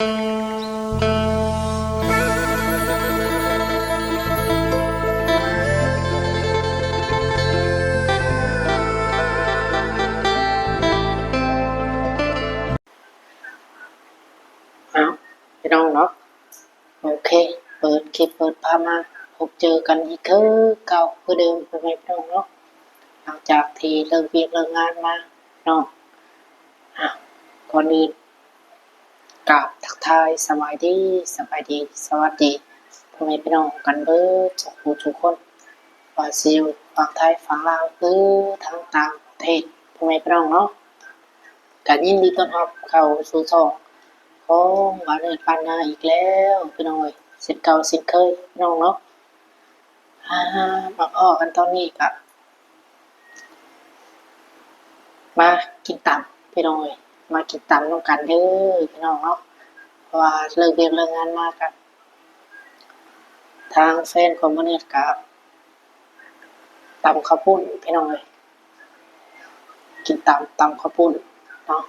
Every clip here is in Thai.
เอาพี่น้องเนาะโอเคเปิดคลิปเปิดภาพมาพบเจอกันอีกคือเก่าคือเดิมเป็นไงพี่น้องเนาะหลังจากที่เลิกเวียกเลิกงานมาเนาะก่อนอื่นกราบทักทายสบายดีสวัสดีพ่อแม่พี่น้องกันเบิดทุกคนว่าสิอยู่ฝั่งไทยฝั่งลาวหรือทางต่างประเทศพ่อแม่พี่น้องเนาะก็ยินดีต้อนรับเข้าสู่ช่องของบ้านเอิ้นบ้านนาอีกแล้วพี่น้องเอ้ยสิทธิ์เก่าสิทธิ์เคยพี่น้องเนาะอ่ามาพ้อกันตอนนี้ก็มากินตับพี่น้องเอ้ยมากินตับนำกันเด้อพี่น้องเนาะเพราะว่าเลิกเวียกเลิกงานมาก็ทางแฟนของมื้อนี้ก็ตำข้าวปุ้นพี่น้องเอ้ยกินตำข้าวปุ้นเนาะ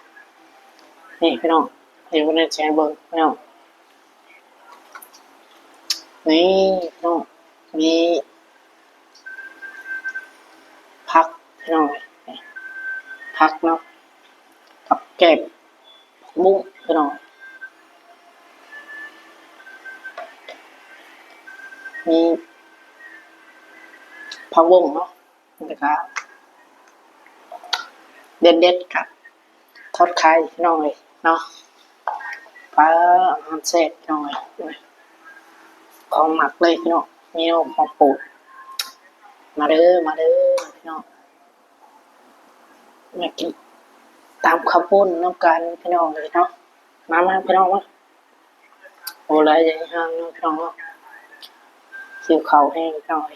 นี่พี่น้องเดี๋ยวมื้อนี้สิให้เบิ่งพี่น้องนี่พี่น้องมีผักพี่น้องเอ้ยนี่ผักเนาะกับแกงบุ้งพี่น้องมีผักบุ้งเนาะแล้วก็เด็ดๆกับทอดไข่พี่น้องเอ้ยเนาะปลาอาหารแซ่บพี่น้องเอ้ยของหมักเลยพี่น้องมีน้องของโปรดมาเด้อพี่น้องมากินตามข้าวปุ้นน้ำกันพี่น้องเลยเนาะมาพี่น้องมาโอ้ไรใหญ่ห้างเนาะพี่น้องเนาะคิวเขาแห้งหน่อย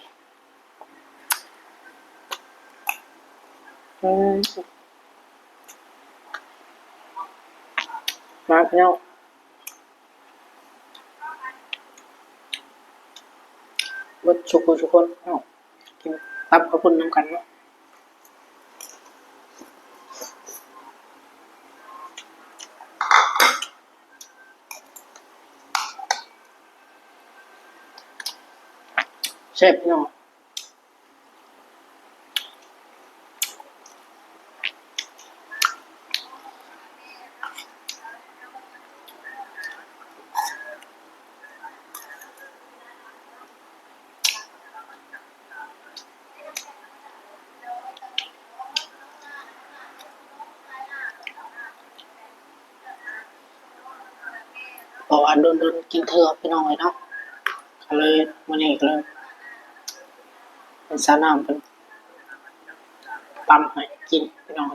มาพี่น้องวัดทุกคนเนาะกินตามข้าวปุ้นน้ำกันเนาะแซ่บพี่น้องเพราะว่าโดนกินเถอะพี่น้องเลยเนาะก็เลยวันนี้ก็เลยเป็นสาวน้ำเป็นปั๊มให้กินพี่น้อง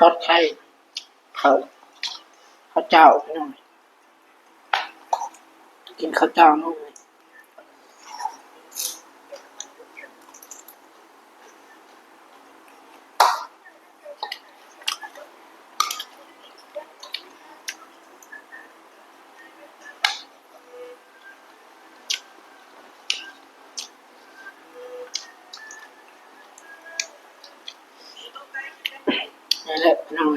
ทอดไข่ข้าวเจ้าพี่น้องกินข้าวเจ้าน้องนี่แหละพี่น้อง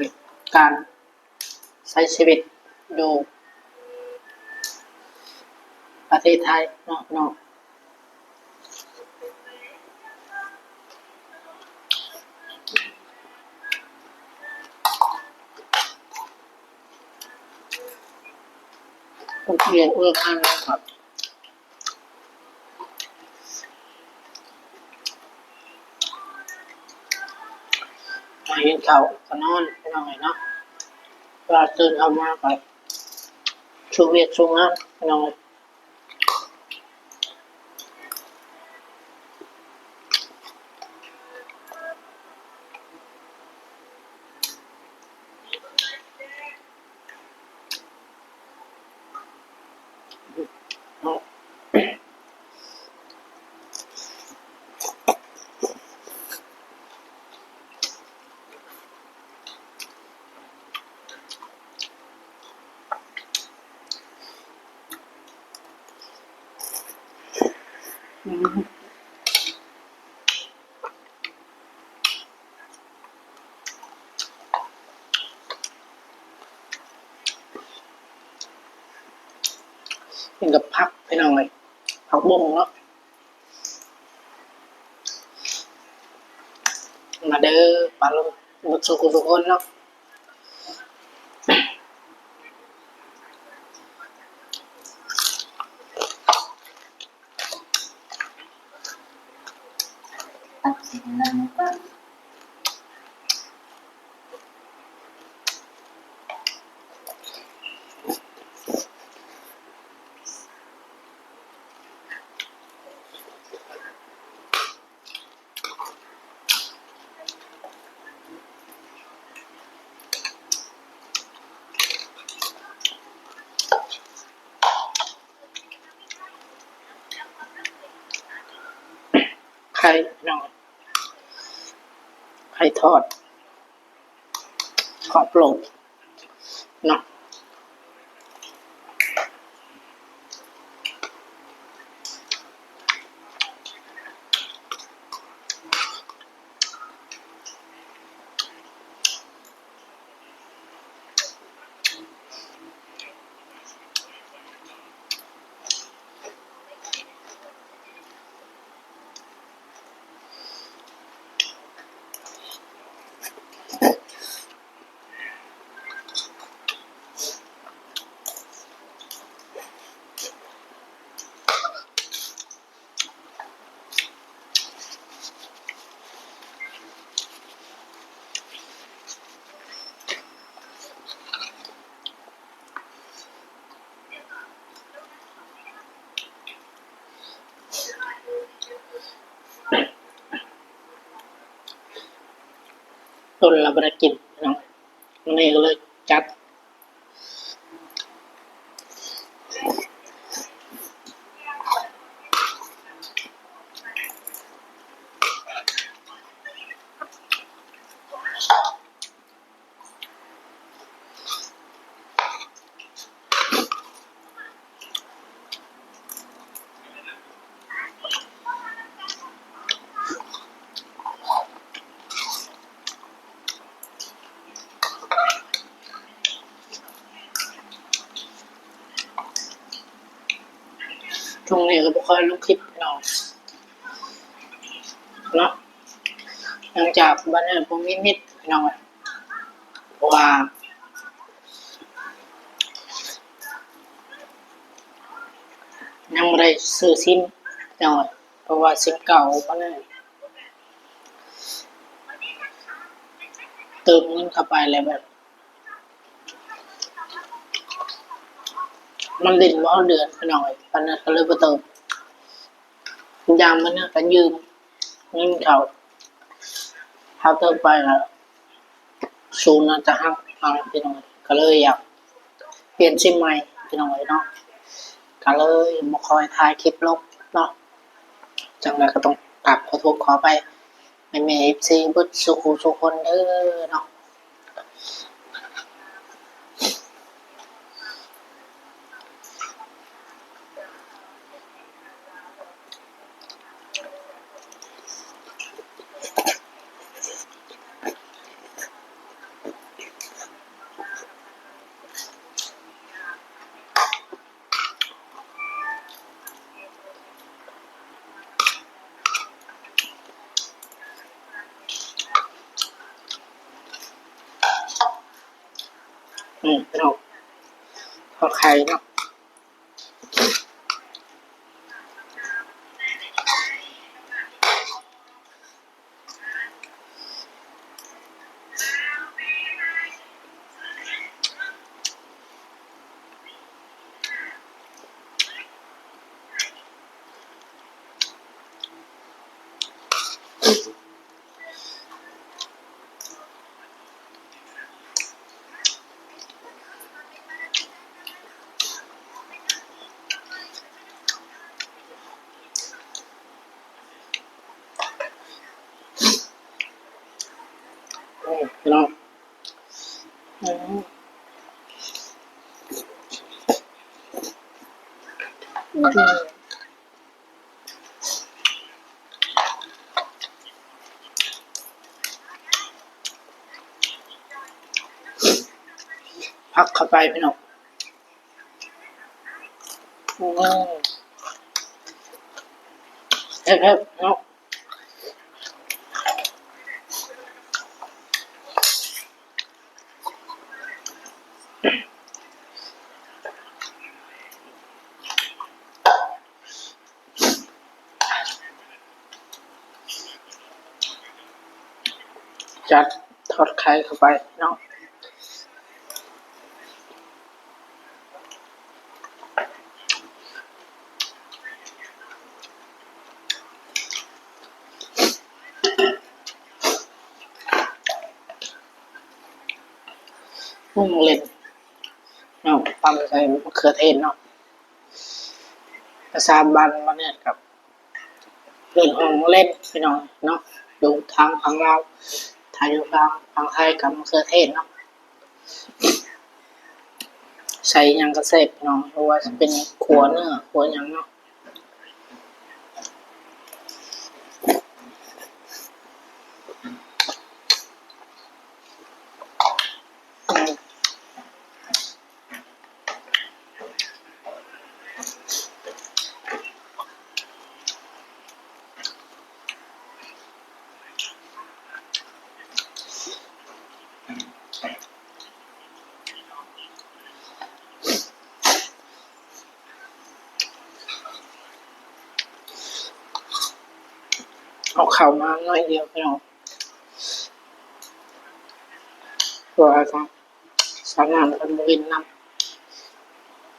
การใช้ชีวิตอยู่ประเทศไทยเนาะผมเรียนข้างนะครับมาเห็น ข้าวก็นอนไปหน่อยเนาะเวลาตื่นเอามาไปชูเวียกชูงานไปหน่อยกินกับผักไปหน่อยผักบุ้งเนาะมาเด้อปลาลงหมดสุขทุกคนเนาะไข่หน่อยไข่ทอดขอบโปร่งเนาะต้นเราไม่ได้กินเนาะนี่ก็เลยจัดช่วงนี้ก็ไม่ค่อยลงคลิปเนาะเนาะหลังจากบ้านเนี่ยผมนิดๆเนาะเพราะว่ายังไม่ได้ซื้อซิมเนาะเพราะว่าซิมเก่าก็เลยเติมเงินเข้าไปแล้วแบบมันเด่นว่าเดือนไปหน่อยตอนนั้นก็เลยไปเติมยามมันเนี่ยก็ยืมเงินเขาเติมไปแล้วศูนย์น่าจะหักไปหน่อยก็เลยอยากเปลี่ยนซิมใหม่ไปหน่อยเนาะก็เลยมาคอยถ่ายคลิปลงเนาะจังไรก็ต้องกลับขอโทษขอไปแม่เอฟซีเบิดสุขคนเด้อเนาะเนาะขอใครเนาะ เนาะพักเข้าไปพี่น้องเฮ้ยเนาะจัดทอดไข่เข้าไปเนาะเล่นเนาะตำใส่มะเขือเทศเนาะภาษาบ้านมาเนี่ยกับเรื่องของเล่นพี่น้องเนาะดูทางฝั่งเราไทยอยู่ฝั่งไทยกับมะเขือเทศเนาะใส่ยังกระเสพพี่น้องเพราะว่าจะเป็นขัวเนื้อขัวยังเนาะเอาเข่ามาหน่อยเดียวพี่น้องตัวครับสามารถเป็นวินน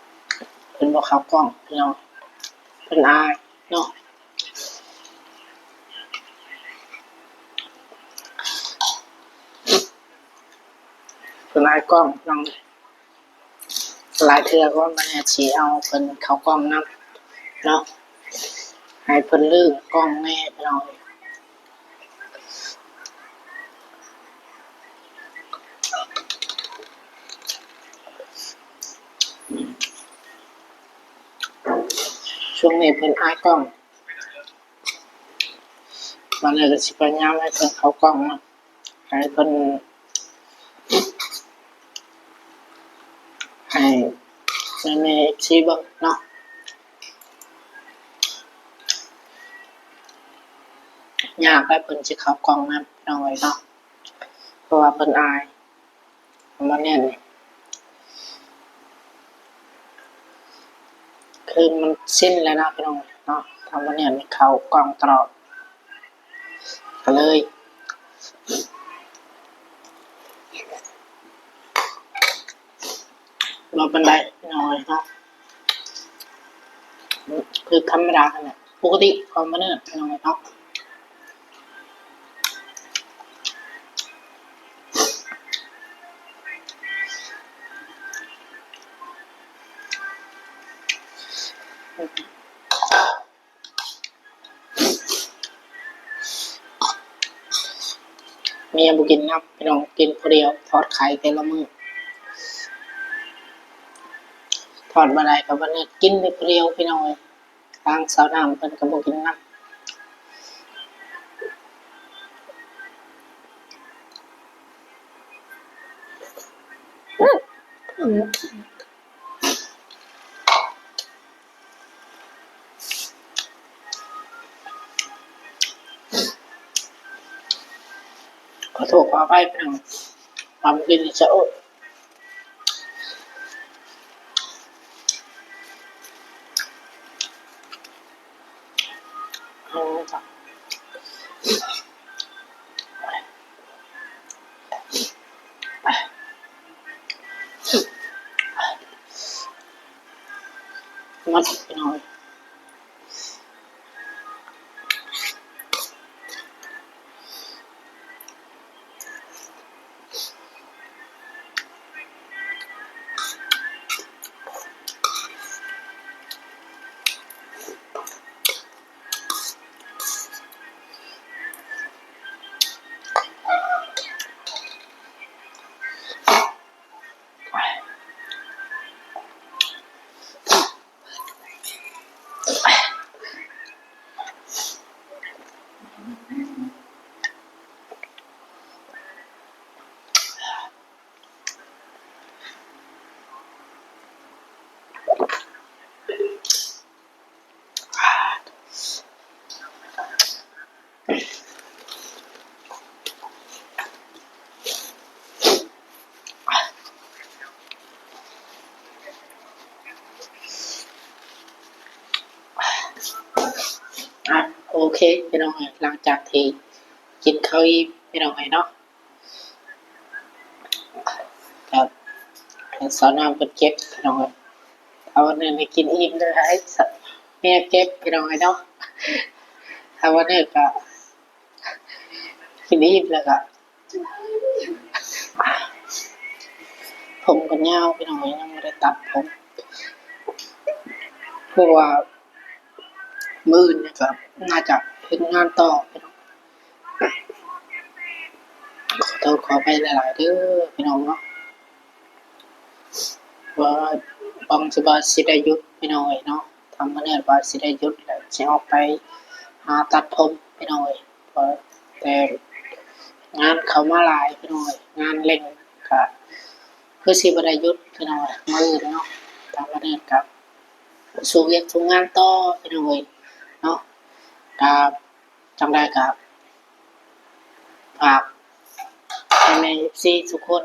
ำเป็นบอกข่าวกล้องพี่น้องเป็นอายเนาะเป็นอายกล้องน้องหลายเทื่อก็มันเนี่ยชี้เอาเป็นเขากล้องนำเนาะให้เพิ่นลืมกล้องแน่พี่น้องช่วงนี้เพิ่นอายกล้องมันเลยก็สิพยายามให้เพิ่นเขากล้องเนาะให้เพิ่นให้ในชีเบิ่งเนาะยากให้เพิ่นสิเขากล้องนำน้อยเนาะเพราะว่าเพิ่นอายมันเนี่ยคือมันสิ้นแล้วนะพี่น้องเนาะทำมันเนี่ยเขากล้องตลอดก็เลยเราบันไดน้อยเนาะคือธรรมดาเนี่ยปกติความมันเนี่ยน้อยเนาะเมียบุกินน้ำพี่น้องกินคนเดียวทอดไข่แต่ละมื้อทอดบันไดกับบันเนี่ยกินไปคนเดียวพี่น้องทางสาวน้ำเพิ่นก็บ่กินน้ำขอโทษขออภัยพี่น้องความกินจะอดมัดพี่น้อง อเคพี่น้องหลังจากที่กินข้าวอิ่มพี่น้องเนาะครับสอนน้ำเป็นเก็บพี่น้องเอาวันนี้ไปกินอิ่มเลยให้แม่เก็บพี่น้องเนาะเอาวันนี้ก็กินอิ่มแล้วก็ผมก็ยาวพี่น้องยังไม่ได้ตัดผมเพราะว่ามื้อนี่ก็น่าจะเฮ็ดงานต่อพี่น้องขอโทษขอไปหลายๆเด้อพี่น้องเนาะว่าบางสิบาสิได้หยุดพี่น้องเนาะทำมาเนี่ยว่าสิได้หยุดแล้วสิออกไปหาตัดผมพี่น้องเพราะแต่งานเข้ามาหลายพี่น้องงานเร่งก็คือสิบ่ได้หยุดพี่น้องมื้อเนาะทำมาเนี่ยกับสู่เวียกสู่งานต่อพี่น้องเนาะก็จังได๋ก็ฝากให้แม่ FC ทุกคน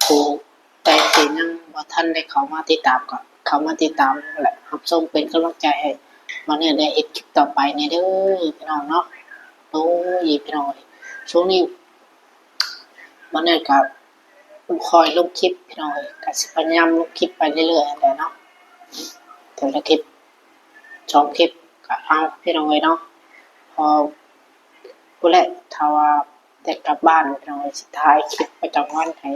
ผู้ใดที่ยังบ่ทันได้เข้ามาติดตามก็เข้ามาติดตามแหละรับชมเป็นกำลังใจให้มาเนี่ยได้เฮ็ดคลิปต่อไปนี่เด้อพี่น้องเนาะโอ้ยพี่น้องช่วงนี้มาเนี่ยก็คอยลงคลิปพี่น้องก็สิพยายามลงคลิปไปเรื่อยๆแหละเนาะแต่ละคลิป2คลิปก็เอาพี่น้องเนาะพอผู้แลถ้าว่าได้กลับบ้านพี่น้องสิถ่ายคลิปประจำวันให้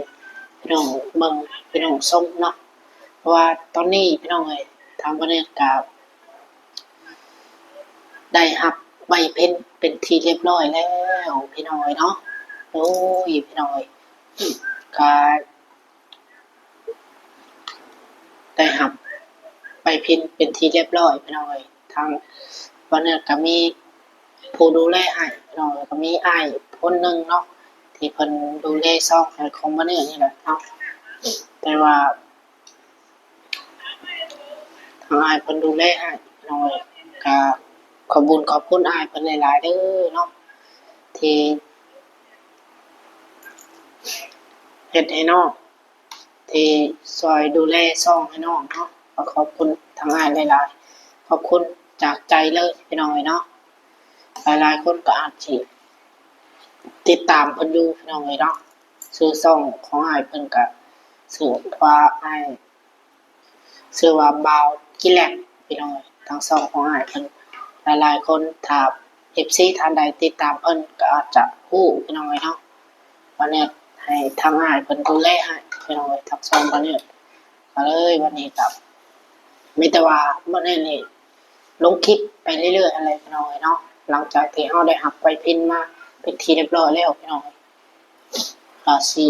พี่น้องเบิ่งพี่น้องชมเนาะเพราะว่าตอนนี้พี่น้องทางบรรยากาศได้รับใบเพ็ญเป็นที่เรียบร้อยแล้วพี่น้องเนาะโอ้ยพี่น้องก็ได้รับใบเพ็ญเป็นที่เรียบร้อยพี่น้องทางบรรยากาศมีผู้ดูแลให้พี่น้องก็มีอ้ายคนหนึงเนาะที่เพิ่นดูแลซอกให้ของบ่เนี่ยนี่แหละเนาะแต่ว่าทางอ้ายเพิ่นดูแลให้พี่น้องก็ขอบคุญขอบคุณอ้ายเพิ่นหลายๆเด้อเนาะที่เฮ็ดให้น้องที่ช่วยดูแลช่องให้น้องเนาะก็ขอบคุณทางอ้ายหลายๆขอบคุณจากใจเลยพี่น้องเนาะหลายๆคนก็อาจสิติดตามเพิ่นอยู่พี่น้องเนาะชื่อช่องของอ้ายเพิ่นก็ชื่อว่าอ้ายชื่อว่าบ่าวกิแลกพี่น้องทางช่องของอ้ายเพิ่นหลายๆคนถ้า FC ท่านใดติดตามเพิ่นก็อาจจะฮู้พี่น้องเนาะวันนี้ให้ทางอ้ายเพิ่นดูแลให้พี่น้องทักช่องวันนี้ก็เลยวันนี้ก็มีแต่ว่าวันนี้นี่ลงคลิปไปเรื่อยๆอะไรพี่น้องเนาะหลังจากที่เราได้หักไปพินมาเป็นทีเรียบร้อยแล้วพี่น้องก็สิ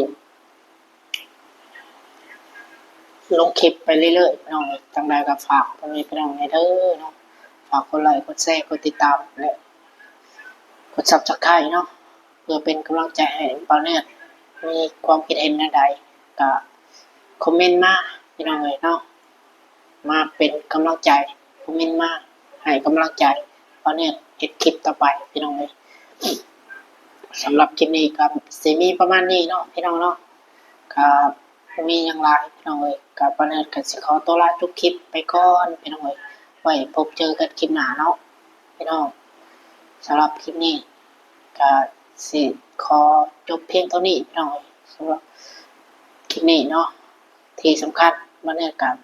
ลงคลิปไปเรื่อยๆพี่น้องจังใดก็ฝากพี่น้องในเด้อเนาะฝากกดไลค์กดแชร์กดติดตามและกด Subscribe เนาะเพื่อเป็นกำลังใจให้เบาเนี่ยมีความคิดเห็นใดก็คอมเมนต์มาพี่น้องเนาะมาเป็นกำลังใจคอมเมนต์มาให้กำลังใจเบาเนี่ยเฮ็ดคลิปต่อไปพี่น้องสำหรับคลิปนี้ก็สิมีประมาณนี้เนาะพี่น้องเนาะก็บ่มีหยังหลายพี่น้องก็เบาเนี่ยก็สิขอตัวลาทุกคลิปไปก่อนพี่น้องไว้พบเจอกันคลิปหน้าเนาะพี่น้องสำหรับคลิปนี้ก็สิขอจบเพียงเท่านี้พี่น้องสำหรับคลิปนี้เนาะที่สำคัญบรรยากาศ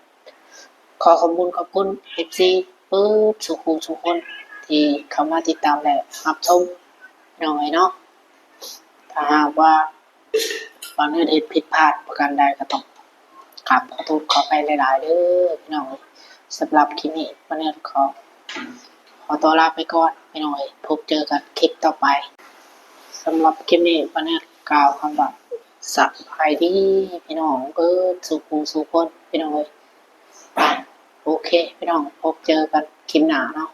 ขอขอบคุณ FC เปิดสุขุทุกคนที่เข้ามาติดตามและรับชมพี่น้องเนาะถ้าหากว่าบางเรื่องผิดพลาดประการใดก็ต้องกราบขอโทษขอไปหลายๆเด้อพี่น้องสำหรับคลิปนี้บรรยากาศขอตัวลาไปก่อนพี่น้องพบเจอกันคลิปต่อไปสำหรับคลิปนี้วันนี้กล่าวคำว่าสบายดีพี่น้องสุขคนพี่น้องโอเคพี่น้องพบเจอกันคลิปหน้าเนาะ